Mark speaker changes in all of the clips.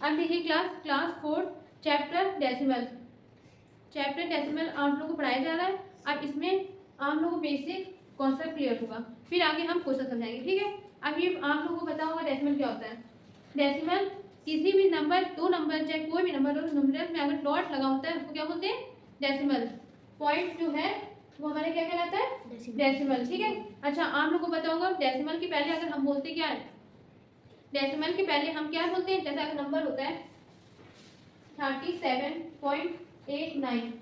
Speaker 1: अब देखिए class 4 chapter decimal आप लोगों को पढ़ाया जा रहा है। अब इसमें आप लोगों को बेसिक कॉन्सेप्ट क्लियर होगा, फिर आगे हम क्वेश्चन समझाएंगे, ठीक है। अब ये आप लोगों को पता होगा डेसिमल क्या होता है। डेसिमल किसी भी नंबर, दो नंबर चाहे कोई भी नंबर हो, न्यूमरल में अगर डॉट लगा होता है उसको क्या बोलते हैं, डेसिमल। पॉइंट जो है वो हमारे क्या कहलाता है, डेसिमल, ठीक है। अच्छा, आप लोगों को पता होगा डेसिमल के पहले अगर हम बोलते क्या है, डेसिमल के पहले हम क्या बोलते हैं, जैसे अगर नंबर होता है 37.89,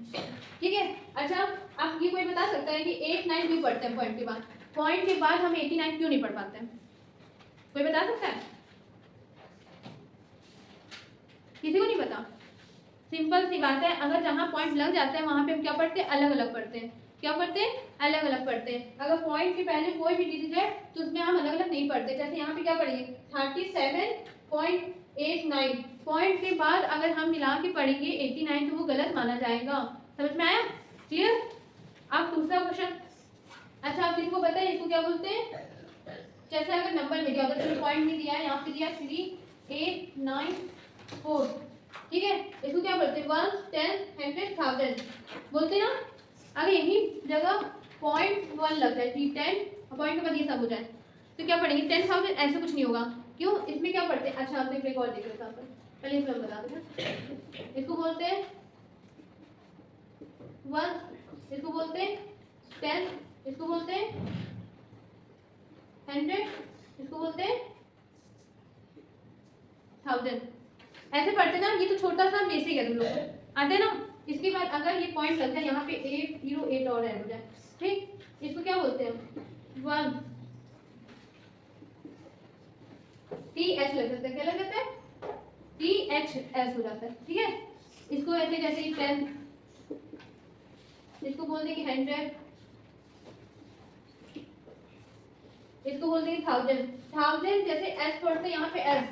Speaker 1: ठीक है। अच्छा, अब ये कोई बता सकता है कि 89 क्यों पढ़ते हैं पॉइंट के बाद, पॉइंट के बाद हम 89 क्यों नहीं पढ़ पाते हैं, कोई बता सकता है? किसी को नहीं पता? सिंपल सी बात है, अगर जहाँ पॉइंट लग जाता है वहां पे हम क्या पढ़ते हैं, अलग अलग पढ़ते हैं। क्या पढ़ते हैं, अलग अलग पढ़ते हैं। अगर पॉइंट के पहले कोई भी डिजिट है तो उसमें हम अलग अलग नहीं पढ़ते। जैसे यहाँ पे क्या पढ़ेंगे 37.89, पॉइंट के बाद अगर हम मिला के पढ़ेंगे 89 तो वो गलत माना जाएगा। समझ में आया, क्लियर। अब दूसरा क्वेश्चन, अच्छा आप किसी को पता है इसको क्या बोलते हैं, जैसे अगर नंबर में क्या होता है, पॉइंट नहीं दिया है, यहाँ पे दिया 3894, ठीक है। इसको क्या बोलते हैं, 1, 10, 100, 1000 बोलते हैं ना। अगर यही जगह 0.1 लग जाए, 10 पॉइंट के बाद ये सब हो जाए तो क्या पढ़ेंगे 10,000, ऐसे कुछ नहीं होगा। क्यों, इसमें क्या पढ़ते हैं, अच्छा आपने एक और देख रखा था, पहले इसमें हम बता दें। इसको बोलते हैं 1, इसको बोलते हैं 10, इसको बोलते हैं 100, इसको बोलते हैं 1000, ऐसे पढ़ते ना। ये तो छोटा सा बेसिक है, तुम लोग आते हैं ना। इसके बाद अगर ये पॉइंट लगता है यहाँ पे 808 और ऐड हो जाए, ठीक, इसको क्या बोलते हैं 1 TH लग जाता है, क्या लग जाता है, THS हो जाता है, ठीक है। इसको ऐसे जैसे 10, इसको बोल देंगे 100, इसको बोल देंगे 1000 जैसे S पढ़ते हैं यहाँ पे S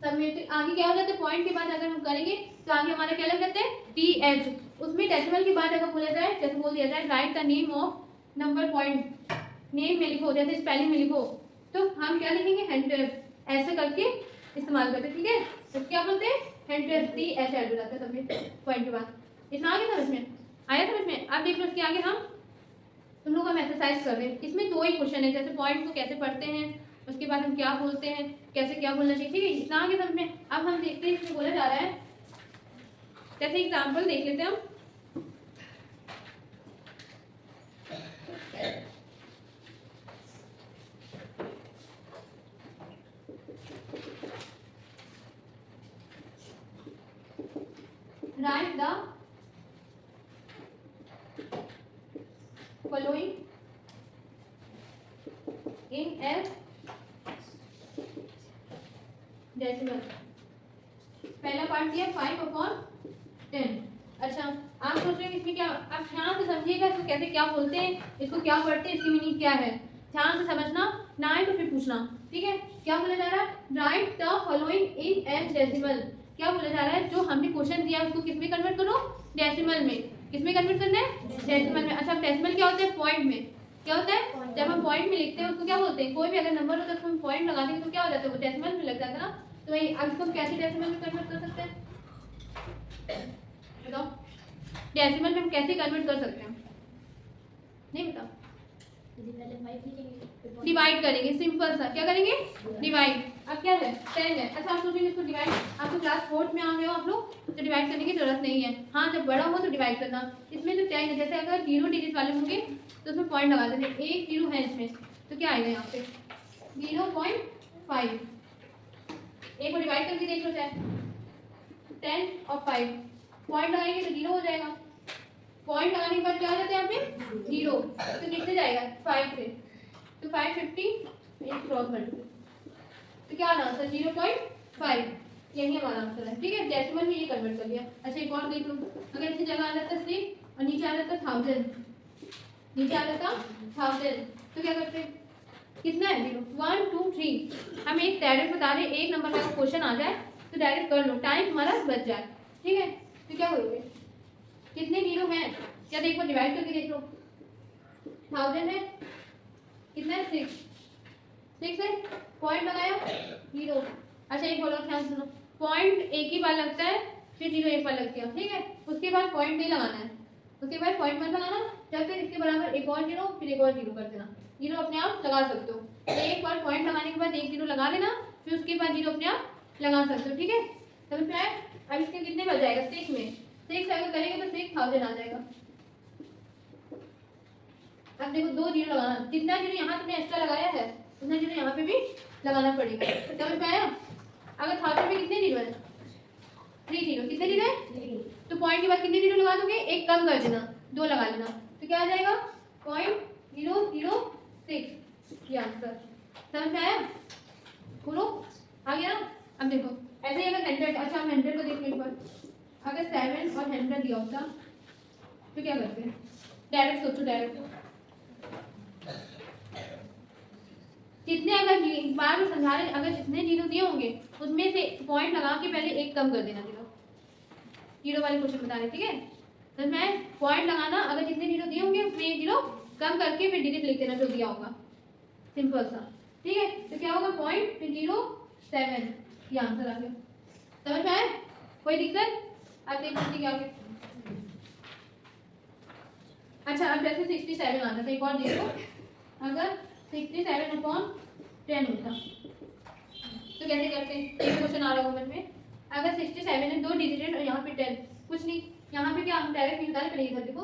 Speaker 1: सब में आगे क्या हो जाता है, पॉइंट के बाद अगर हम करेंगे तो आगे हमारा क्या लग जाता है TH। उसमें डेसिमल के बाद अगर बोला जाए, जैसे बोल दिया जाए right the name of number point, name में लिखो, जैसे स्पेलिंग में लिखो, तो हम क्या लिखेंगे 100, ऐसे करके इस्तेमाल करते हैं, ठीक है। तो क्या बोलते हैं 100, TH ऐड हो जाता है सब में पॉइंट के बाद। इतना आगे समझ में आया, समझ में। अब देख लो इसके आगे हम तुम लोग हम एक्सरसाइज कर रहे हैं। इसमें 2 ही क्वेश्चन है, जैसे पॉइंट को कैसे पढ़ते हैं, उसके बाद हम क्या बोलते हैं, कैसे क्या बोलना चाहिए, ठीक है। इतना आगे समझ में। अब हम देखते हैं इसमें बोला जा रहा है, जैसे एग्जाम्पल देख लेते हैं हम। Right the following in S decimal. पहला पार्ट दिया 5/10। अच्छा, आप सोच रहे हैं इसमें क्या, आप ध्यान से समझिएगा इसको कैसे क्या बोलते हैं, इसको क्या पढ़ते हैं, इसकी मीनिंग क्या है, ध्यान से समझना, ना आए तो फिर पूछना, ठीक है। क्या बोला जा रहा है, write the following in H decimal. क्या बोला जा रहा है, जो हमने क्वेश्चन दिया उसको किस में कन्वर्ट करो, डेसिमल में। किस में कन्वर्ट करना है, डेसिमल में। अच्छा, डेसिमल क्या होता है, पॉइंट में। क्या होता है, जब हम पॉइंट में लिखते हैं उसको क्या बोलते हैं, कोई भी अगर नंबर होता है उसको हम पॉइंट लगा देंगे तो क्या हो जाता है, वो डेसिमल में लग जाता है ना। तो अब इसको हम कैसे डेसिमल में कन्वर्ट कर सकते हैं, बताओ, डेसिमल में हम कैसे कन्वर्ट कर सकते हैं, नहीं बताओ। डिवाइड करेंगे, सिंपल सा, क्या करेंगे, डिवाइड। अब क्या है 10 है। अच्छा, आप सोचेंगे इसको डिवाइड, आपको क्लास 4 में आ गए हो आप लोग तो डिवाइड करने की जरूरत नहीं है। हाँ, जब बड़ा हो तो डिवाइड करना। इसमें तो 10 है, जैसे अगर 0 डिजिट वाले होंगे तो उसमें पॉइंट लगा देंगे, 1 0 है इसमें, तो क्या आएगा यहाँ पे 0.5। एक को डिवाइड करके देख लो, चाहे 10 और 5 पॉइंट लगाएंगे तो 0 हो जाएगा। पॉइंट लगाने के बाद क्या हो जाता है यहाँ पे 0, तो कितने जाएगा 5 से, तो 550 क्रॉस मल्टीपल, तो क्या आंसर 0.5, यही हमारा आंसर है, ठीक है। डेसिमल में ये कन्वर्ट कर लिया। अच्छा, एक और देख लो, अगर इसी जगह आ जाता 3 और नीचे आ जाता 1000, नीचे आ जाता 1000, तो क्या करते हैं, कितना है 0 1 2 3। हम एक डायरेक्ट बता रहे हैं, एक नंबर का क्वेश्चन आ जाए तो डायरेक्ट कर लो, टाइम हमारा बच जाए, ठीक है। तो क्या करोगे, कितने 0 हैं, क्या देखो डिवाइड करके देख लो, 1000 है, कितना है 6 है, पॉइंट लगाया 0। अच्छा, एक बोलो ध्यान सुनो, पॉइंट एक ही बार लगता है, फिर 0 एक बार लगती है, ठीक है। उसके बाद पॉइंट नहीं लगाना है, उसके बाद पॉइंट मत लगाना, जब तक इसके बराबर एक और 0 फिर एक और 0 कर देना। 0 अपने आप लगा सकते हो, तो एक बार पॉइंट लगाने के बाद एक 0 लगा देना, फिर उसके बाद 0 अपने आप लगा सकते हो, ठीक है। समझ में आया? अब इसके कितने बच जाएगा 6 में, 6 अगर करेंगे तो 6000 आ जाएगा। अब देखो 2 0 लगाना, जितना 0 यहाँ तुमने एक्स्ट्रा लगाया है उतना 0 यहाँ पे भी लगाना पड़ेगा। समझ में आया? अगर 1000 में कितने 0 है? 3 0। कितने 0 है? तो पॉइंट के बाद कितने 0 लगा दोगे? एक कम कर देना, 2 लगा लेना, तो क्या आ जाएगा 0.006, ये आंसर। समझ में आया? बोलो आ गया ना? अब देखो ऐसे ही अगर 100, अच्छा हम 100 को देखो एक बार, अगर 7 और 100 दिया होता तो क्या करते हैं? डायरेक्ट सोचो, डायरेक्ट जितने अगर बार में समझा रहे, अगर जितने 0 दिए होंगे उसमें से पॉइंट लगा के पहले एक कम कर देना, 0 वाले क्वेश्चन बता रहे, ठीक है। तो मैं पॉइंट लगाना, अगर जितने 0 दिए होंगे उसमें एक 0 कम करके फिर डिजिट लिख देना जो दिया होगा, सिंपल सा, ठीक है। तो क्या होगा? पॉइंट फिर 07, ये आंसर आ गया। समझ में आया? कोई दिक्कत? अब देखते क्या आगे। अच्छा अब जैसे 67 आता था, एक और देखो, अगर 67/10 होता तो कैसे करते हैं? एक क्वेश्चन आ रहा होगा मन में, अगर 67 है, 2 डिजिट और यहाँ पे 10, कुछ नहीं, यहाँ पे क्या हम डायरेक्ट निकाल पड़ेगा। इधर देखो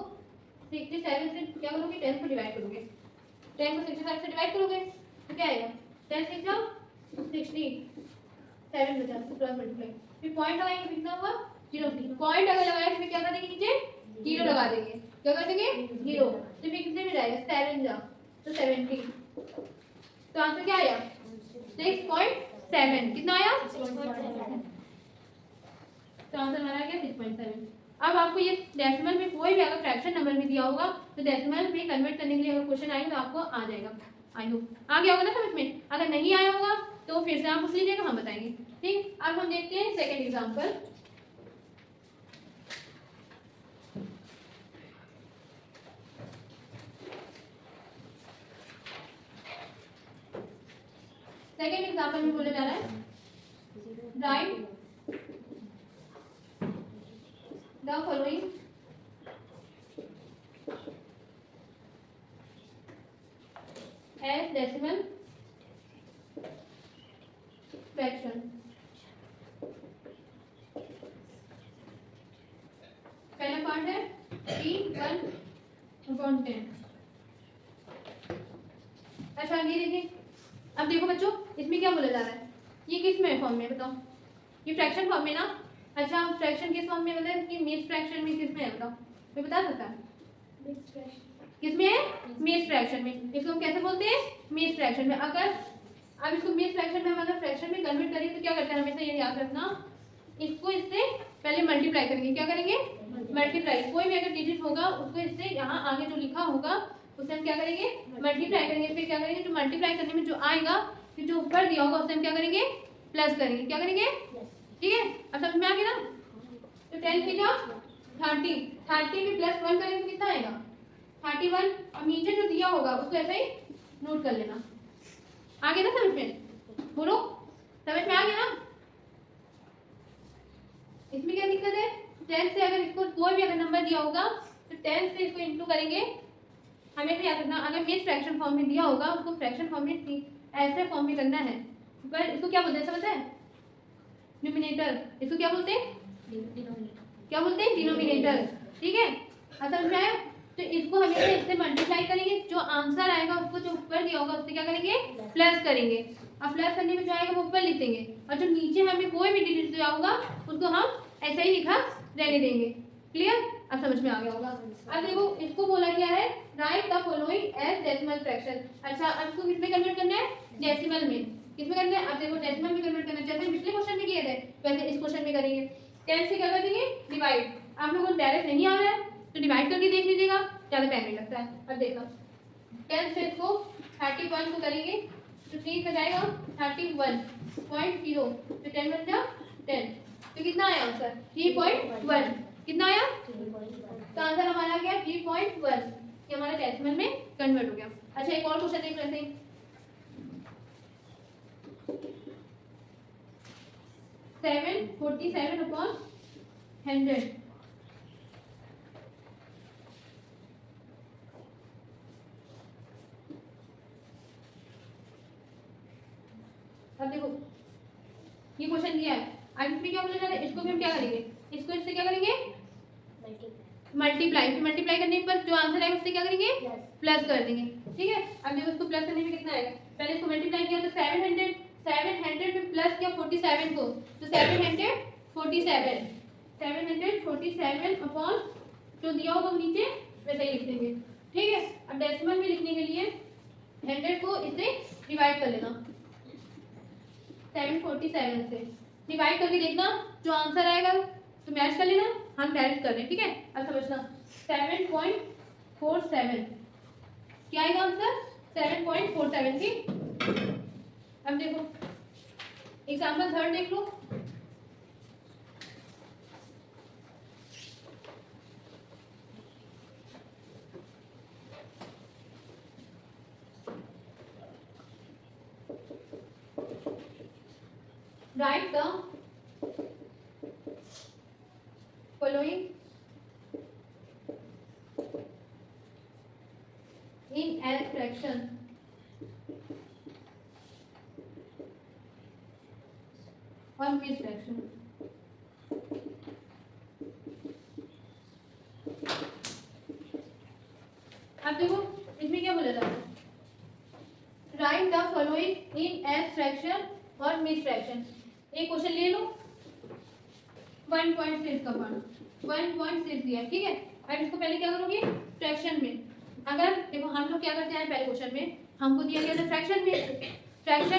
Speaker 1: 67 से क्या करोगे? 10 को डिवाइड करोगे, 10 को 67 से डिवाइड करोगे तो क्या आएगा? 10 6 जाओ 60, 7 बचा, क्रॉस मल्टीप्लाई, फिर पॉइंट लगाएंगे, कितना हुआ? 0। पॉइंट अगर लगाया तो क्या कर देंगे? नीचे 0 लगा देंगे, क्या कर देंगे? 0, तो फिर कितने में जाएगा? 7 जाओ तो 70, तो आंसर क्या आया? 6.7। कितना आया? तो आंसर हमारा गया 6.7। अब आपको ये डेसिमल में कोई भी अगर फ्रैक्शन नंबर में दिया होगा तो डेसिमल में कन्वर्ट करने के लिए अगर क्वेश्चन आएगा तो आपको आ जाएगा। आई होप आ गया होगा ना समझ में। अगर नहीं आया होगा तो फिर से आप पूछ लीजिएगा, हम बताएंगे, ठीक। अब हम देखते हैं सेकेंड एग्जाम्पल। सेकेंड एग्जाम्पल में बोला जा रहा है write the following as decimal fraction. पहला पार्ट है P1/10। अच्छा ये देखिए, अब देखो बच्चों इसमें क्या बोला जा रहा है, ये किस में फॉर्म में बताओ? ये फ्रैक्शन फॉर्म में ना। अच्छा फ्रैक्शन किस फॉर्म में, मतलब कि मिक्स फ्रैक्शन में किस में है बताओ, कोई बता सकता है? किस में है? मिक्स फ्रैक्शन में। इसको हम कैसे बोलते हैं? मिक्स फ्रैक्शन में। अगर अब इसको मिक्स फ्रैक्शन में हम अगर फ्रैक्शन में कन्वर्ट करें तो क्या करते हैं? हमेशा ये याद रखना, इसको इससे पहले मल्टीप्लाई करेंगे। क्या करेंगे? मल्टीप्लाई। कोई भी अगर डिजिट होगा उसको इससे यहाँ आगे जो लिखा होगा उसे हम क्या करेंगे? मल्टीप्लाई करेंगे। फिर क्या करेंगे? जो मल्टीप्लाई करने में जो आएगा फिर जो ऊपर दिया होगा उसे हम क्या करेंगे? प्लस करेंगे। क्या करेंगे? ठीक है, अब समझ में आ गया ना? तो 10 की जाओ 30, 30 में प्लस 1 करेंगे तो कितना आएगा? 31। और नीचे जो दिया होगा उसको ऐसे ही नोट कर लेना। आ गया ना समझ में? बोलो समझ में आ गया ना? इसमें क्या दिक्कत है? 10 से अगर इसको कोई भी अगर नंबर दिया होगा तो 10 से इसको इंटू करेंगे। हमें तो याद रखना अगर मिक्स फ्रैक्शन फॉर्म में दिया होगा उसको फ्रैक्शन फॉर्म में ऐसे फॉर्म में करना है। पर इसको क्या बोलते हैं समझ है? न्यूमिनेटर। इसको क्या बोलते हैं? क्या बोलते हैं? डिनोमिनेटर। ठीक है, समझ में आया? तो इसको हमेशा इससे मल्टीप्लाई करेंगे, जो आंसर आएगा उसको जो ऊपर दिया होगा उससे क्या करेंगे? प्लस करेंगे। अब प्लस करने में जो आएगा वो ऊपर लिख देंगे और जो नीचे हमें कोई भी डिजिट दिया होगा उसको हम ऐसे ही लिखा रहने देंगे। क्लियर? अब समझ में आ गया होगा। अब देखो इसको बोला गया है write the following as decimal fraction. अच्छा अब इसको किस में कन्वर्ट करना है? डेसिमल में। किसमें करना है? अब देखो डेसिमल में कन्वर्ट करना है, जैसे पिछले क्वेश्चन में किए थे वैसे इस क्वेश्चन में करेंगे। 10 से क्या कर देंगे? डिवाइड। आप लोगों को डायरेक्ट नहीं आ रहा है तो डिवाइड करके देख लीजिएगा, ज़्यादा टाइम नहीं लगता है। अब देखो 10 से इसको 31 को करेंगे तो 3 का जाएगा 31.0, तो 10 बन जाओ 10, तो कितना आया आंसर? 3.1। कितना आया? तो आंसर हमारा आ गया 3.1। ये हमारा डेसिमल में कन्वर्ट हो गया। अच्छा एक और क्वेश्चन देख लेते हैं। 747 अपॉन 100। अब देखो ये क्वेश्चन दिया है, अब इसमें क्या बोला जा रहा है, इसको भी हम क्या करेंगे, इसको इससे क्या करेंगे मल्टीप्लाई, फिर मल्टीप्लाई करने पर जो आंसर आएगा उससे क्या करेंगे प्लस कर देंगे। ठीक है, अब देखो इसको प्लस करने में कितना आएगा, पहले इसको मल्टीप्लाई किया तो 700 में प्लस किया 47 को, तो 747 अपॉन जो दिया होगा नीचे वैसे ही लिख देंगे। ठीक है, अब डेसिमल में लिखने के लिए 100 को इससे डिवाइड कर लेना, 747 से डिवाइड करके देखना जो आंसर आएगा तो मैच कर लेना, हम डायरेक्ट कर रहे हैं। ठीक है, अब समझना 7.47 क्या आएगा आंसर 7.47। ठीक, अब देखो एग्जाम्पल थर्ड देख लो। Write the following in as fraction or mixed fraction। अब देखो इसमें क्या बोला जाता है, write the following in as fraction और मिक्स्ड फ्रैक्शन। एक क्वेश्चन ले लो 1.6 का पाना 1.6 दिया, ठीक है। अब इसको पहले क्या करोगे फ्रैक्शन में, अगर देखो हम लोग क्या करते हैं पहले क्वेश्चन में हमको दिया गया था फ्रैक्शन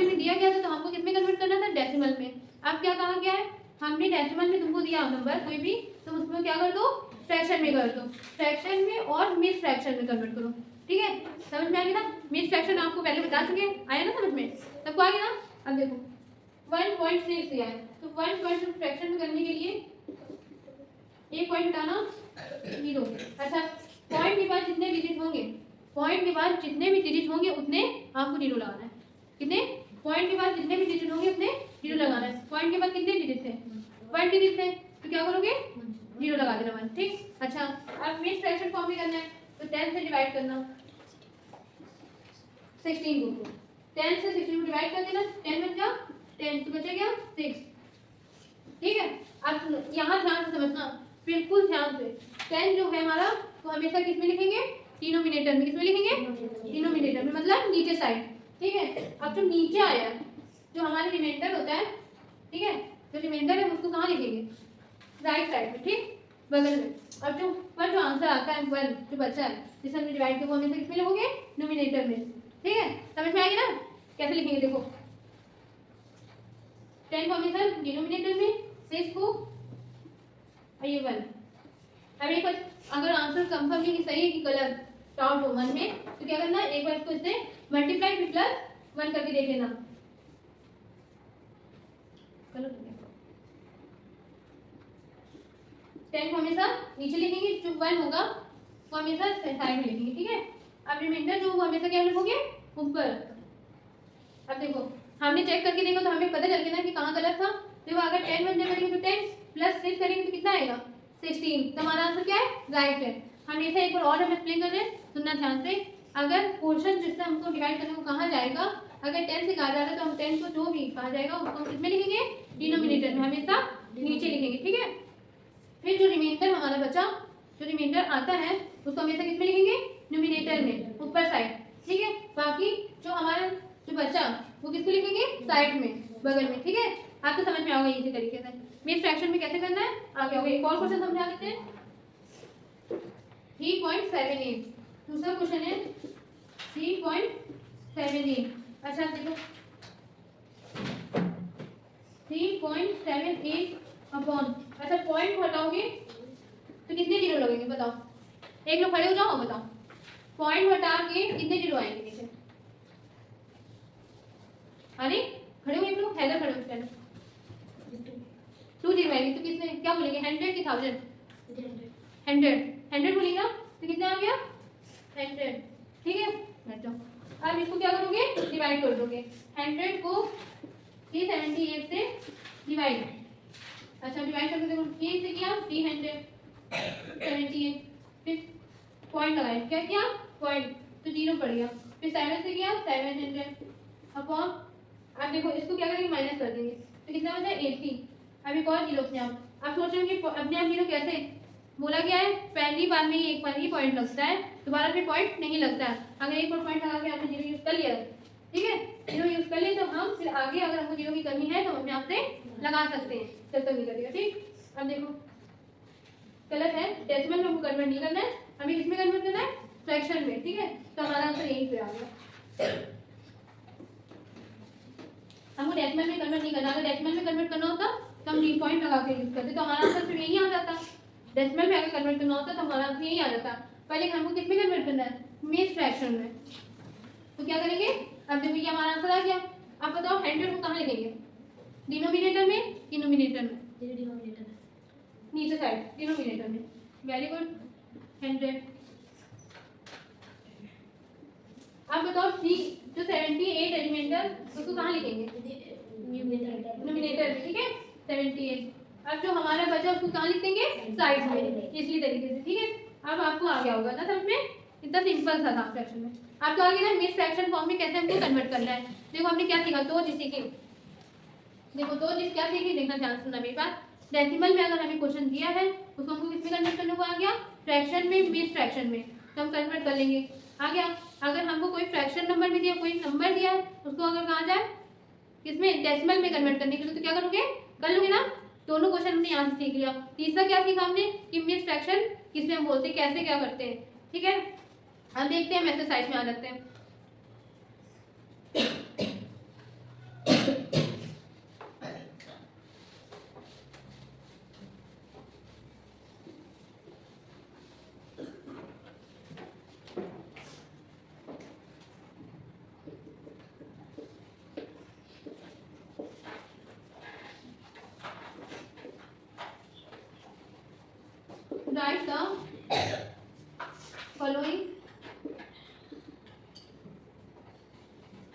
Speaker 1: में दिया गया था तो हमको किस में कन्वर्ट करना था डेसिमल में। अब क्या कहा गया है, हमने डेसिमल में तुमको दिया नंबर कोई भी तो उसमें क्या कर दो फ्रैक्शन में कर दो, फ्रैक्शन में और मिक्स फ्रैक्शन में कन्वर्ट करो। ठीक है, समझ में आ गया ना, मिक्स फ्रैक्शन आपको पहले बता चुके आया ना समझ में, सबको आ गया ना। अब देखो 1.6 दिया है तो 1.6 फ्रैक्शन में करने के लिए एक पॉइंट हटाना 0। अच्छा, पॉइंट के बाद जितने डिजिट होंगे उतने आपको 0 लगाना है। कितने पॉइंट के बाद जितने भी डिजिट होंगे उतने 0 लगाना है। पॉइंट के बाद कितने डिजिट थे 1 डिजिट थे तो क्या करोगे 0 लगा देना 1। ठीक, अच्छा अब मिक्स फ्रैक्शन फॉर्म में करना है तो 10 से डिवाइड करना 16 को, 10 से 16 को डिवाइड कर देना, 10 बच गया 10 तो बचा गया 6। ठीक है, अब यहाँ ध्यान से समझना, बिल्कुल ध्यान से। 10 जो है हमारा तो हमेशा किस में लिखेंगे डिनोमिनेटर में, किस में लिखेंगे डिनोमिनेटर में मतलब नीचे साइड। ठीक है, अब जो नीचे आया जो हमारा रिमाइंडर होता है, ठीक है, जो रिमाइंडर है उसको कहाँ लिखेंगे राइट साइड में, ठीक बगल में। अब जो पर जो आंसर आता है 1 जो बचा है जिसे हमने डिवाइड किया वो हमेशा किस में लिखोगे नोमिनेटर में। ठीक है, समझ में आएगी ना कैसे लिखेंगे, देखो 10 को हमेशा डिनोमिनेटर में, 6 को ये 1। अब एक बार अगर आंसर कंफर्म नहीं सही है कि गलत डाउट हो मन में तो क्या करना है, एक बार इसको इससे मल्टीप्लाई फिर प्लस 1 करके देख लेना। गलत हो गया, 10 को हमेशा नीचे लिखेंगे, जो 1 होगा वो हमेशा साइड में लिखेंगे। ठीक है, अब रिमाइंडर जो होगा हमेशा क्या लिखोगे ऊपर। अब देखो हमने चेक करके देखो तो हमें पता चल गया ना कि कहाँ गलत था। देखो अगर 10 बन जाएगा तो 10 प्लस 6 करेंगे तो कितना आएगा 16, तो हमारा आंसर क्या है राइट है। हमेशा एक बार और हम एक्सप्लेन कर रहे हैं, सुनना ध्यान से। अगर पोर्शन जिससे हमको डिवाइड करने को कहा जाएगा, अगर 10 से कहा जा रहा है तो हम 10 को जो भी कहा जाएगा उसको हम किसमें लिखेंगे डिनोमिनेटर में, हमेशा नीचे लिखेंगे। ठीक है, फिर जो रिमाइंडर हमारा बचा, जो रिमाइंडर आता है उसको हमेशा किसमें लिखेंगे न्यूमिनेटर में ऊपर साइड। ठीक है, बाकी जो हमारा जो बचा वो किसको लिखेंगे साइड में बगल में। ठीक है, आपको समझ में आओगे इसी तरीके से मिक्स फ्रैक्शन में कैसे करना है आगे होगा। एक और क्वेश्चन समझा देते हैं 3.78। दूसरा क्वेश्चन है 3.78। अच्छा देखो 3.78 अपॉन, अच्छा पॉइंट को हटाओगे तो कितने जीरो लगेंगे बताओ, एक लोग खड़े हो जाओ बताओ, पॉइंट हटा के कितने जीरो आएंगे नीचे। अरे खड़े हो एक लोग, हैदर खड़े हो पहले 2 जीरो आएंगे तो कितने क्या बोलेंगे 100 की 1000 100 बोलेंगे ना तो कितना आ गया 100। ठीक है, बैठ जाओ। अब इसको क्या करोगे डिवाइड कर दोगे, 100 को 378 से डिवाइड अच्छा डिवाइड करके देखो 3 से किया 378, फिर पॉइंट लगाए, क्या किया पॉइंट, तो 0 पड़ गया, फिर 7 से किया 700 अपॉन, अब देखो इसको क्या करेंगे माइनस कर देंगे, तो कितना बचा 80। अब एक और 0 अपने आप सोच रहे हो कि अपने आप 0 कैसे, बोला गया है पहली बार में ही एक बार ही पॉइंट लगता है, दोबारा फिर पॉइंट नहीं लगता है। अगर एक और पॉइंट लगा के आपने 0 यूज कर लिया, ठीक है 0 यूज कर लिए, तो हम फिर आगे अगर हमको 0 की करनी है तो अपने आप से लगा सकते हैं, जब तक नहीं करेगा। ठीक, अब देखो गलत है, डेसिमल में हमको कन्वर्ट नहीं करना है, हमें किसमें कन्वर्ट करना है, फ्रैक्शन में। ठीक है, तो हमारा आंसर यही पे आ गया। हमको डेसिमल में कन्वर्ट नहीं करना, अगर डेसिमल में कन्वर्ट करना होता तो हम पॉइंट लगा के यूज करते, तो हमारा आंसर फिर यही आ जाता। डेसिमल में अगर कन्वर्ट करना होता तो हमारा आंसर यही आ जाता, पहले हमको किस में कन्वर्ट करना है, मिड फ्रैक्शन में। तो क्या करेंगे, अब देखो ये हमारा आंसर आ गया। आप बताओ 100 को कहाँ लिखेंगे, डिनोमिनेटर में कि न्यूमिनेटर में,
Speaker 2: डिनोमिनेटर में,
Speaker 1: नीचे साइड डिनोमिनेटर में। Very good 100। अब बताओ 3 जो 78 एलिमेंटर उसको कहाँ लिखेंगे, न्यूमिनेटर में। ठीक है 78, अब जो हमारा बचा उसको कहाँ लिख देंगे, साइड में, इसी तरीके से। ठीक है, अब आपको आ गया होगा ना समझ में, इतना सिंपल सा था फ्रैक्शन में। आप तो आगे ना मिड फ्रैक्शन फॉर्म में कैसे हमको कन्वर्ट करना है। देखो हमने क्या सीखा, दो चीज सीखी, देखो दो चीज क्या सीखी, देखना ध्यान सुनना मेरी बात। डेसिमल में अगर हमें क्वेश्चन दिया है उसको हमको किसमें कन्वर्ट करने को आ गया, फ्रैक्शन में, मिड फ्रैक्शन में, तो हम कन्वर्ट कर लेंगे। आ गया, अगर हमको कोई फ्रैक्शन नंबर भी दिया, कोई नंबर दिया उसको अगर कहा जाए किसमें, डेसिमल में कन्वर्ट करने के लिए, तो क्या करोगे, कर लोगे ना। दोनों क्वेश्चन हमने यहाँ से सीख लिया। तीसरा क्या सीखा हमने कि मिड फ्रैक्शन किसमें हम बोलते हैं, कैसे क्या करते हैं। ठीक है, अब देखते हैं हम एक्सरसाइज में आ जाते हैं। Write the following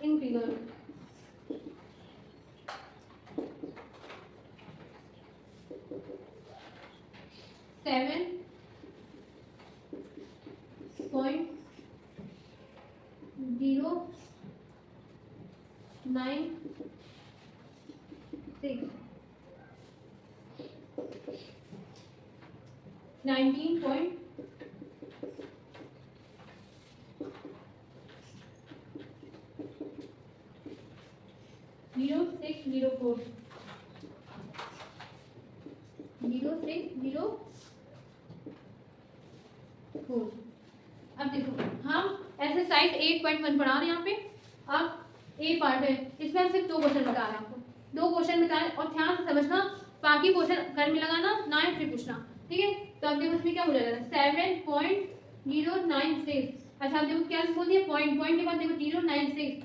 Speaker 1: in figure. Seven point 096, 19.0604, 0604। अब देखो हम एक्सरसाइज 8.1 पढ़ा रहे हैं यहाँ पे। अब ए पार्ट है, इसमें हम सिर्फ 2 क्वेश्चन बता रहे हैं आपको, 2 क्वेश्चन बता रहे हैं, और ध्यान से समझना, बाकी क्वेश्चन घर में लगाना ना है फिर पूछना। ठीक है, तो अब देखो इसमें क्या बोला जाता है, 7.096। अच्छा अब देखो क्या बोल दिया, पॉइंट, पॉइंट के बाद देखो 096,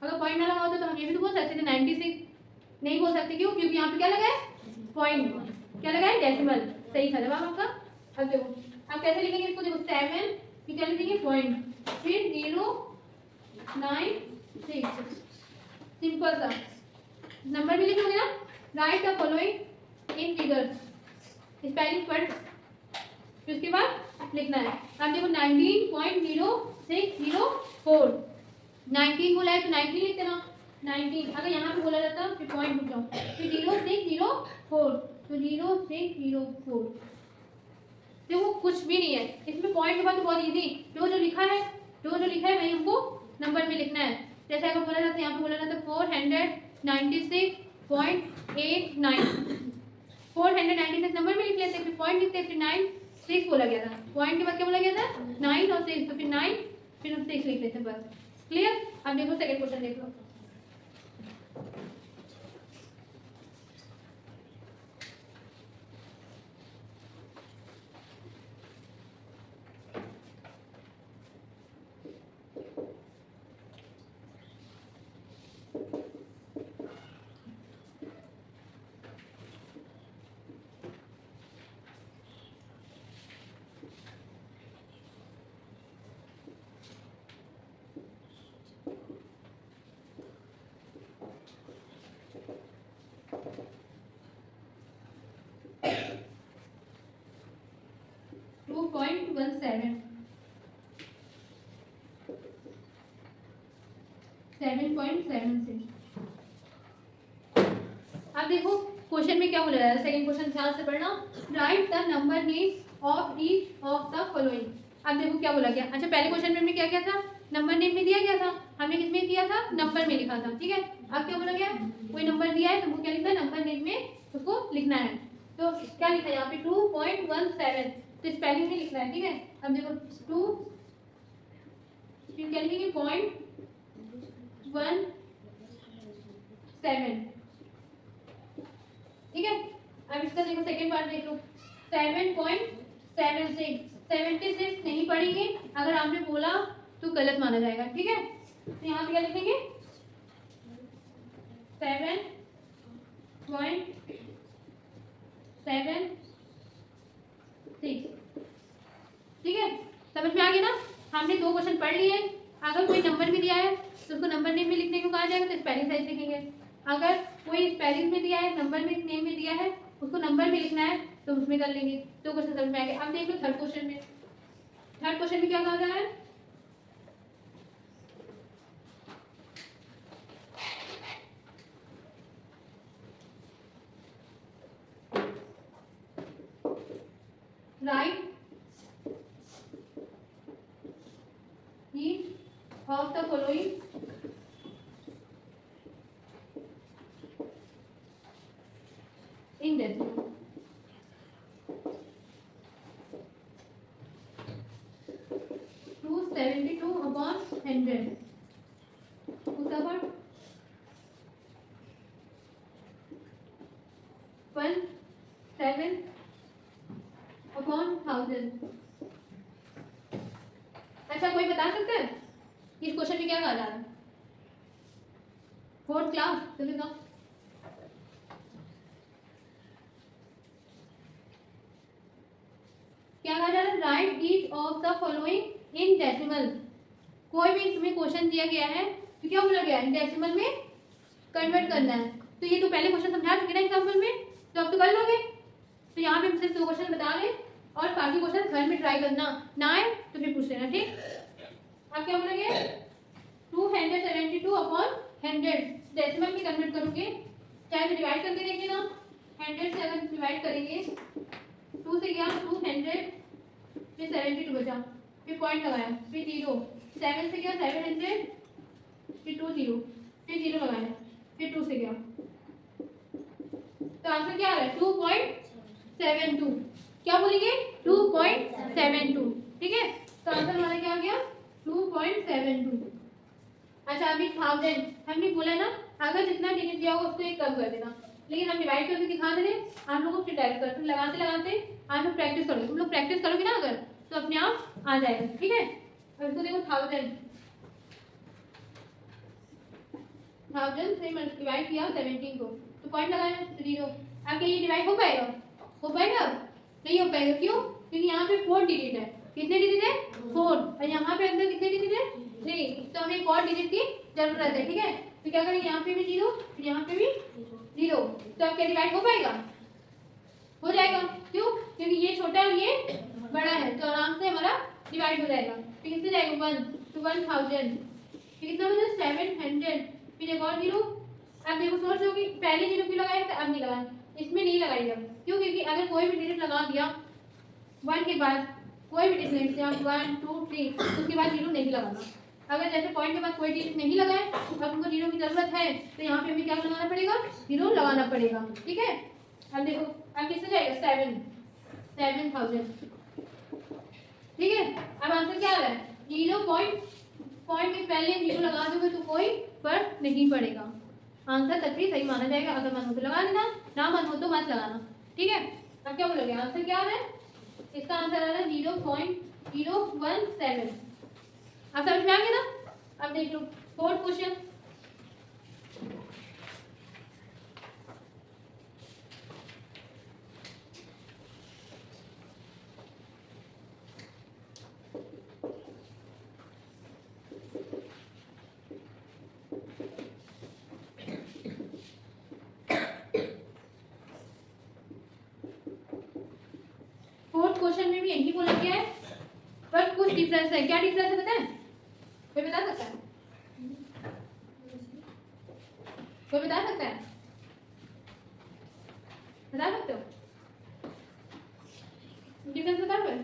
Speaker 1: अगर पॉइंट ना लगा होता तो हम ये भी तो बोल सकते थे 96, नहीं बोल सकते, क्यों, क्योंकि यहाँ पे क्या लगा है, पॉइंट, क्या लगा है, डेसिमल। सही था जवाब आपका। अब देखो अब कैसे लिखेंगे इसको, देखो 7 फिर क्या लिखेंगे पॉइंट, फिर 096, सिंपल सा नंबर भी लिखोगे ना। Right the following in figure, spelling पढ़, फिर उसके बाद लिखना है। अब देखो 19.0604, 19 बोला है तो 19 लिख देना, 19 अगर यहाँ पे बोला जाता फिर पॉइंट लिख जाओ, फिर 0604, तो 0604। देखो कुछ भी नहीं है इसमें, पॉइंट के बाद तो बहुत इजी, जो जो लिखा है वही हमको नंबर में लिखना है। जैसे अगर बोला जाता है, यहाँ पे बोला जाता है 496.89, 496 नंबर में लिख लेते, फिर पॉइंट लिखते, फिर 96 बोला गया था, पॉइंट के बाद क्या बोला गया था 9 और 6, तो फिर 9 फिर हम 6 लिख लेते, बस क्लियर। अब देखो सेकंड क्वेश्चन देख लो। 7.17 7.76। अब देखो क्वेश्चन में क्या बोला जा रहा है, सेकंड क्वेश्चन ध्यान से पढ़ना। Right the number name of each of the following. अब देखो क्या बोला गया। अच्छा पहले क्वेश्चन में हमने क्या किया था, नंबर नेम में दिया गया था, हमने किसमें किया था, नंबर में लिखा था, ठीक है। अब क्या बोला गया, कोई नंबर दिया है तो वो क्या लिखना है, नंबर नेम में उसको लिखना है। तो क्या लिखना है यहाँ पे 2.17, तो स्पेलिंग में लिखना है, ठीक है। अब देखो 2 क्या लिखेंगे 0.17, ठीक है। अब इसका देखो सेकंड पार्ट देख लो 7.76। 76 नहीं पढ़ेंगे, अगर आपने बोला तो गलत माना जाएगा, ठीक है। तो यहाँ पे क्या लिखेंगे 7.76, ठीक है। समझ में आ गया ना। हमने दो क्वेश्चन पढ़ लिए। अगर कोई नंबर भी दिया है तो उसको नंबर नेम में लिखने को कहा जाएगा तो स्पेलिंग साइज लिखेंगे। अगर कोई स्पेलिंग में दिया है, नंबर में नेम में दिया है, उसको नंबर में लिखना है तो उसमें कर लेंगे। दो क्वेश्चन समझ में आ गए। अब देख लो थर्ड क्वेश्चन में। थर्ड क्वेश्चन में क्या कहा जा रहा है, right each of the following in decimal। 272 upon 100, उसका part 17 upon 1000। अच्छा कोई बता सकता है इस क्वेश्चन में क्या कहा जा रहा है, फोर्थ क्लास तो बताओ क्या कहा जा रहा है, right each of the following in decimal. कोई भी तुम्हें क्वेश्चन दिया गया है तो क्या बोला गया है, डेसिमल में कन्वर्ट करना है। तो ये तो पहले क्वेश्चन समझा चुके ना एग्जाम्पल में, तो अब तो कर लोगे। तो यहाँ पे सिर्फ दो क्वेश्चन बता रहे और बाकी क्वेश्चन घर में ट्राई करना, ना आए तो फिर पूछ लेना, ठीक। अब क्या बोला गया 272 अपॉन 100 डेसिमल में कन्वर्ट करोगे, चाहे तो डिवाइड करके देखिए ना। 100 से अगर डिवाइड करेंगे 2 से गया 200, फिर 72 बचा, फिर पॉइंट लगाया, फिर 0, 7 से गया 700, फिर 2 0, फिर 0 लगाया, फिर 2 से गया। तो आंसर क्या आ रहा है 2.72। क्या बोलेंगे 2.72, ठीक है। तो आंसर हमारा क्या आ गया 2.72। अच्छा अभी 1000 हमने बोला ना, अगर जितना डिजिट दिया होगा उसको एक कम कर देना, लेकिन हम डिवाइड करके दिखा दे रहे। आप लोगों को डायरेक्ट कर लगाते लगाते आप लोग प्रैक्टिस करोगे, तुम लोग प्रैक्टिस करोगे ना अगर, तो अपने आप आ जाएगा, ठीक है। और इसको देखो 1000 से डिवाइड किया 17 को, तो पॉइंट लगाया 0। अब क्या ये डिवाइड हो पाएगा, हो पाएगा नहीं हो पाएगा, क्यों, क्योंकि यहाँ पे 4 डिजिट है। कितने डिजिट है 4, और यहाँ पे अंदर कितने डिजिट है 3, तो हमें एक और डिजिट की जरूरत है, ठीक है। तो क्या करेंगे यहाँ पे भी 0, यहाँ पे भी 0, तो अब क्या डिवाइड हो पाएगा, हो जाएगा। क्यों, क्योंकि ये छोटा है और ये बड़ा है, तो आराम से हमारा डिवाइड हो जाएगा। तो कितने जाएगा 1 to 1000, कितना बचा 700, फिर एक और 0। अब देखो सोच लो कि पहले 0 क्यों लगाया था, अब नहीं लगाया, इसमें नहीं लगाई अब, क्यों, क्योंकि अगर कोई भी डिजिट लगा दिया 1 के बाद, कोई भी डिजिट 1 2 3, उसके बाद 0 नहीं लगाना। अगर जैसे पॉइंट के बाद कोई डिजिट नहीं लगाए, अब तुमको 0 की जरूरत है, तो यहाँ पे हमें क्या लगाना पड़ेगा 0 लगाना पड़ेगा, ठीक है। अब देखो अब किससे जाएगा 7000, ठीक है। अब आंसर क्या आ रहा है 0 पॉइंट के पहले 0 लगा दोगे तो कोई फर्क नहीं पड़ेगा, आंसर तक भी सही माना जाएगा। अगर मन हो तो लगा देना, ना मन हो तो मत लगाना, ठीक है। अब क्या बोलोगे आंसर क्या आ रहा है, इसका आंसर आ रहा है 0.017। अब समझ में आ गया ना। अब देख लो फोर्थ क्वेश्चन। फोर्थ क्वेश्चन में भी यही बोला गया है पर कुछ डिफरेंस है। क्या डिफरेंस है पता है? कोई बता सकता है? कोई बता सकता है? बता सकते हो? डिफरेंस बता रहे?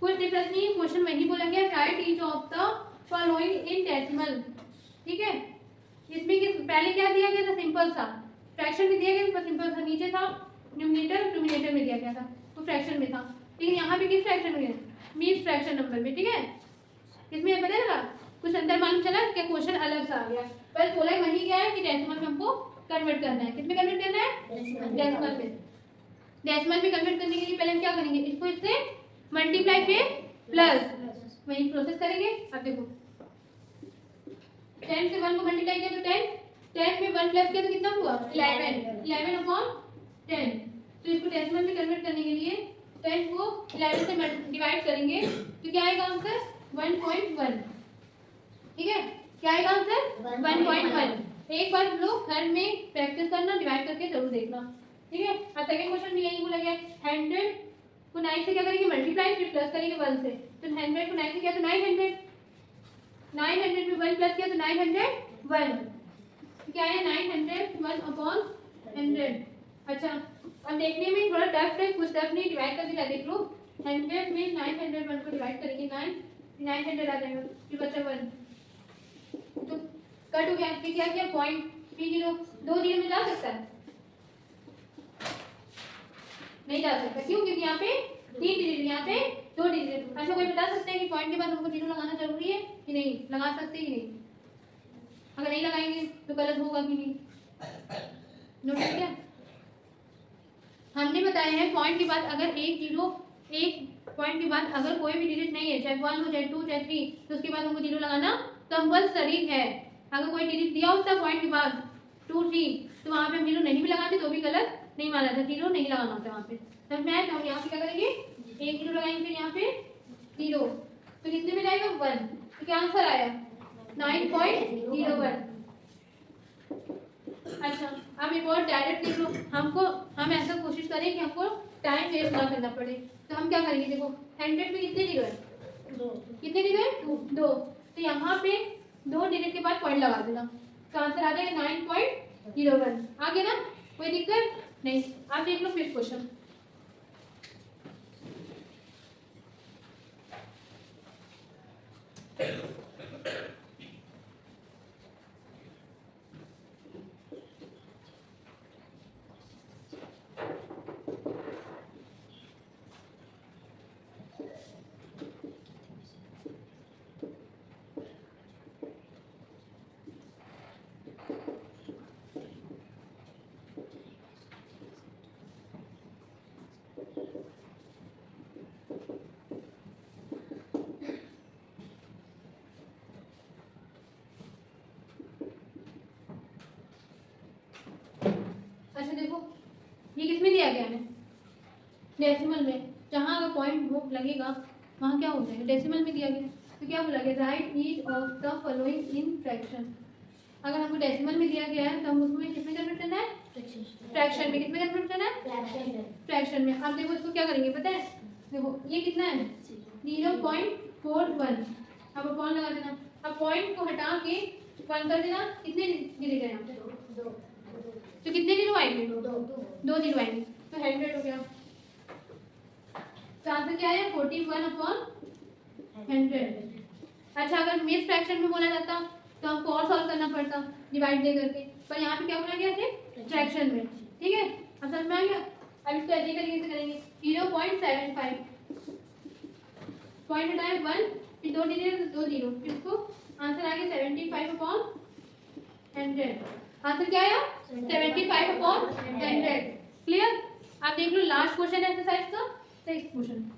Speaker 1: कुछ डिफरेंस नहीं, क्वेश्चन में ही बोला गया right each of the following in decimal. ठीक है, इसमें पहले क्या दिया गया था? सिंपल सा फ्रैक्शन में दिया गया था, सिंपल सा नीचे था न्यूमरेटर, डिनोमिनेटर में दिया गया था, तो फ्रैक्शन में था। लेकिन यहाँ पे किस फ्रैक्शन में है? मीन फ्रैक्शन नंबर में। ठीक है, इसमें पता चला कुछ अंतर मालूम चला, क्या क्वेश्चन अलग सा आ गया। पर बोला वही क्या है कि डेसिमल में हमको कन्वर्ट करना है। किसमें कन्वर्ट करना है? डेसिमल में। डेसिमल में कन्वर्ट करने के लिए पहले हम क्या करेंगे? इसको इससे मल्टीप्लाई पे प्लस वही प्रोसेस करेंगे। अब देखो 10 से 1 को मल्टीप्लाई किया तो 10, 10 में 1 प्लस किया तो कितना हुआ? 11, 11 अपॉन 10। तो इसको डेसिमल में कन्वर्ट करने के लिए 10 को 11 से डिवाइड करेंगे तो क्या आएगा आंसर? 1.1। ठीक है, क्या आएगा आंसर? 1.1। एक बार लोग घर में प्रैक्टिस करना, डिवाइड करके जरूर देखना। ठीक है, अब सेकंड क्वेश्चन में यही बोला गया 100 को 9 से क्या करेंगे? मल्टीप्लाई, फिर प्लस करेंगे 1 से। तो 100 को 9 से किया तो 900, 900 में 1 प्लस किया तो 901। क्या है? 901 अपॉन 100। अच्छा, अब देखने में थोड़ा टफ है, कुछ टफ नहीं, डिवाइड करके क्या देख लो। 100 में 901 को डिवाइड करेंगे 900 आ जाएगा, फिर बचा 1 तो कट हो गया। फिर क्या किया? पॉइंट 30, 2 जीरो में जा सकता है? नहीं जा सकता। क्यों? क्योंकि यहाँ पे 3 डिजिट, यहाँ पे 2 डिजिट। अच्छा, कोई बता सकते हैं कि पॉइंट के बाद हमको जीरो लगाना जरूरी है कि नहीं? लगा सकते हैं कि नहीं? अगर नहीं लगाएंगे तो गलत होगा कि नहीं? नोट किया? हमने बताया है पॉइंट के बाद अगर एक पॉइंट के बाद अगर कोई भी डिजिट नहीं है, चाहे 1 हो, चाहे 2, चाहे 3, तो उसके बाद हमको जीरो लगाना कंपल्सरी है। अगर कोई डिजिट दिया होता पॉइंट के बाद 2, 3, तो वहाँ पे हम जीरो नहीं भी लगाते तो भी गलत नहीं माना था, जीरो नहीं लगाना होता वहाँ पे। समझ में आया? तो हम यहाँ पे क्या करेंगे? एक जीरो लगाएंगे, फिर यहाँ पे जीरो, तो कितने में जाएगा? 1। तो क्या आंसर आया? 9.01। अच्छा, अब एक और डायरेक्ट देख लो। हम ऐसा कोशिश करें कि हमको टाइम वेस्ट ना करना पड़े, तो हम क्या करेंगे? देखो 100 में कितने जीरो है? 2। कितने जीरो है? 2। तो यहाँ पे 2 डिजिट के बाद पॉइंट लगा देना, तो आंसर आ जाएगा 9.01। आ गया ना? कोई दिक्कत नहीं। आप देख लो फिर क्वेश्चन। अच्छा देखो, ये किसमें दिया गया है? डेसिमल में। जहाँ अगर पॉइंट वो लगेगा वहाँ क्या हो जाएगा? डेसिमल में दिया गया। तो क्या बोला गया? Right each of the following in fraction. अगर हमको डेसिमल में दिया गया है तो हम उसमें किसमें कन्वर्ट करना है? फ्रैक्शन में। किसमें कन्वर्ट करना है? फ्रैक्शन में। अब देखो इसको क्या करेंगे पता है? देखो ये कितना है? 0.41। अब अपॉन लगा देना। अब पॉइंट को हटा के 1 कर देना। कितने डिजिट है यहाँ पे? 2। तो कितने जीरो आएंगे? 2 जीरो आएंगे, तो 100 हो गया। तो आंसर क्या है? 41 अपॉन 100। अच्छा, अगर मिस फ्रैक्शन में बोला जाता तो हमको और सॉल्व करना पड़ता डिवाइड दे करके, पर यहाँ पे क्या बोला गया थे? फ्रैक्शन में। ठीक है, अब समझ में आ गया? अब इसको ऐसे तरीके से करेंगे 0.75, पॉइंट हटाए 1, फिर 2 डिजिट 2 जीरो, फिर इसको आंसर आ गया 75 अपॉन 100। आंसर क्या आया? 75 अपॉन 100। क्लियर? आप देख लो लास्ट क्वेश्चन एक्सरसाइज का 6 क्वेश्चन।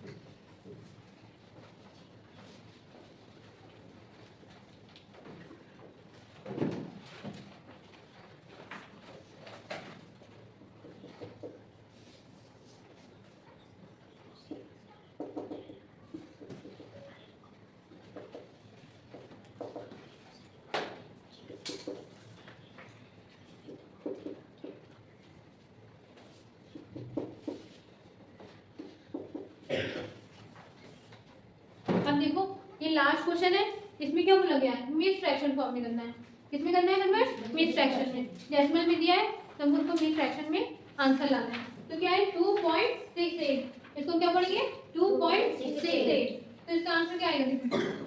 Speaker 1: लास्ट क्वेश्चन है, इसमें क्या बोला गया है, मिक्स फ्रैक्शन फॉर्म में करना है। किसमें करना है कन्वर्ट, मिक्स फ्रैक्शन में। डेसिमल में दिया है तो हमको उसको मिक्स फ्रैक्शन में आंसर लाना है। तो क्या है 2.68, इसको क्या पढ़ेंगे 2.68, तो इसका आंसर क्या आएगा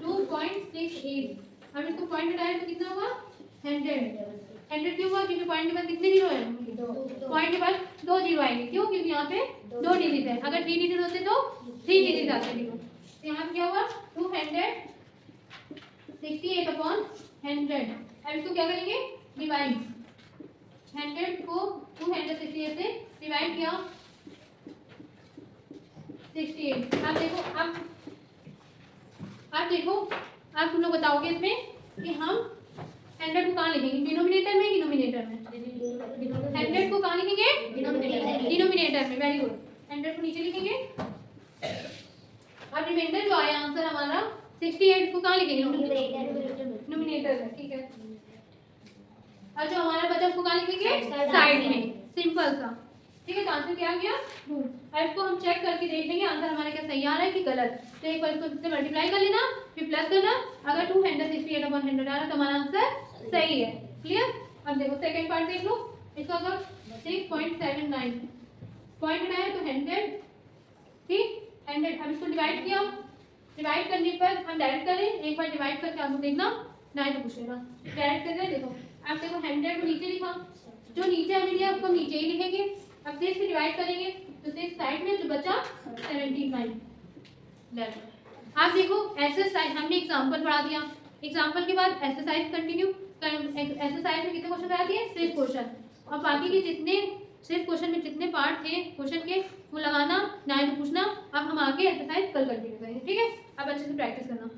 Speaker 1: 2.68। हम इसको पॉइंट हटाए तो कितना हुआ 100 क्यों हुआ, क्योंकि पॉइंट के बाद कितने जीरो है, पॉइंट के बाद 2 जीरो आएंगे, क्यों, क्योंकि यहाँ पे 2 डिजिट है, अगर 3 डिजिट होते तो 3 डिजिट आते जीरो। तो यहाँ पे क्या हुआ 268 अपॉन 100। अब इसको क्या करेंगे डिवाइड, 100 को 268 से डिवाइड किया 68। अब देखो अब तुम लोग बताओगे इसमें कि हम 100 को कहाँ लिखेंगे, डिनोमिनेटर में कि नोमिनेटर में, 100 को कहाँ लिखेंगे डिनोमिनेटर में, वेरी गुड। 100 को नीचे लिखेंगे। अब रिमाइंडर जो आया आंसर हमारा 68 को कहाँ लिखेंगे नोमिनेटर में, ठीक है। और जो हमारा बचा उसको कहाँ लिखेंगे साइड में, सिंपल सा, ठीक है। तो आंसर क्या आ गया 2। अब इसको हम चेक करके देख लेंगे आंसर हमारा क्या सही आ रहा है कि गलत। तो एक बार इसको इससे मल्टीप्लाई कर लेना, फिर प्लस करना, अगर 268 अपॉन 100 आ रहा है तो हमारा आंसर सही है। क्लियर। अब देखो सेकंड पार्ट देख लो, इसको अगर 6.79 पॉइंट बनाया तो 100, ठीक 100। अब इसको डिवाइड किया, डिवाइड करने पर हम डायरेक्ट करें, एक बार डिवाइड करके आपको देखना ना ही तो पूछेगा, डायरेक्ट कर रहे देखो। अब देखो 100 को नीचे लिखा, जो नीचे हमें दिया उसको नीचे ही लिखेंगे। अब 6 से डिवाइड करेंगे तो 6 साइड में जो बचा 79। आप देखो एक्सरसाइज हमने एग्जांपल पढ़ा दिया, एग्जांपल के बाद एक्सरसाइज कंटिन्यू। एक्सरसाइज में कितने क्वेश्चन करा दिए, 6 क्वेश्चन, और बाकी के जितने 6 क्वेश्चन में जितने पार्ट थे क्वेश्चन के वो लगाना, ना ही तो पूछना। अब हम आगे एक्सरसाइज कल कंटिन्यू करेंगे, ठीक है। अब अच्छे से प्रैक्टिस करना।